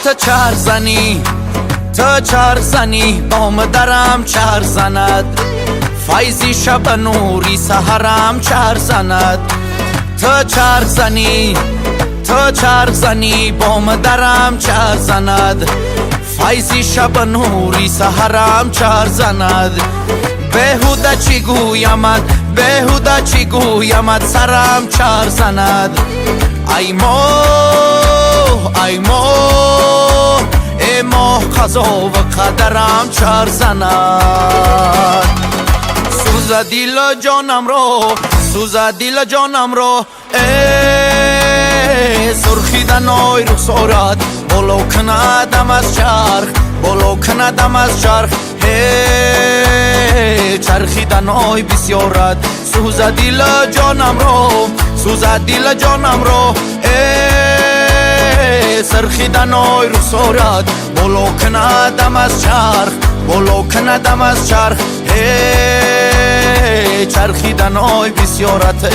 تا چهر زنی تا چهر زنی بام درم چهر زند فیضی شب نوری سحرم چهر زند تا چهر زنی تا چهر زنی بام درم چهر زند فیضی شب نوری سحرم چهر زند بهوده چی گویمت بهوده چی گویمت سرم چهر زند ای ماه ای ماه ای ماه قضا و قدرم چهر زند سوزه دیل جانم رو سوزه دیل جانم رو سرخیدن آی رخسارت بلو کندم از چرخ بلو کندم از چرخ چرخیدن آی بسیارت سوزه دیل جانم رو سوزه دیل جانم رو سرخیدن آی رخسارت بلو کندم از چرخ بلو کندم از چرخ چرخیدن آی بسیارت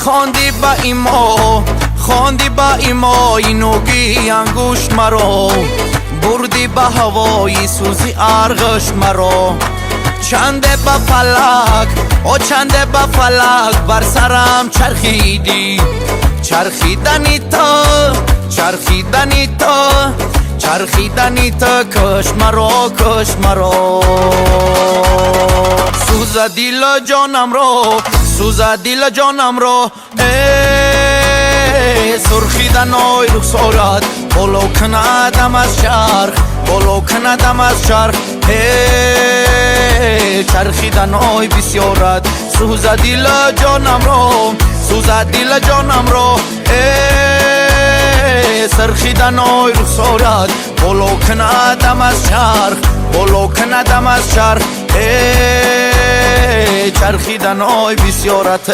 خواندی با ایما خواندی با ایما اینوگی انگوش مرا بردی با هوایی سوزی ارغش مرا چنده با فلک او چنده با فلک بر سرم چرخیدی چرخیدنی تا چرخیدنی تا چرخیدنی تا کش مرا کش مرا سوزه دیل جانم رو سوزه دیل جانم رو سرخیدن آی رخسارت بلو کندم از چرخ بلو کندم از چرخ چرخیدن آی بسیارت سوزه دیل جانم رو سوزه دیل جانم رو سرخیدن آی رخسارت بلو کندم از چرخ بلو کندم از چرخ چرخیدن آی بسیارت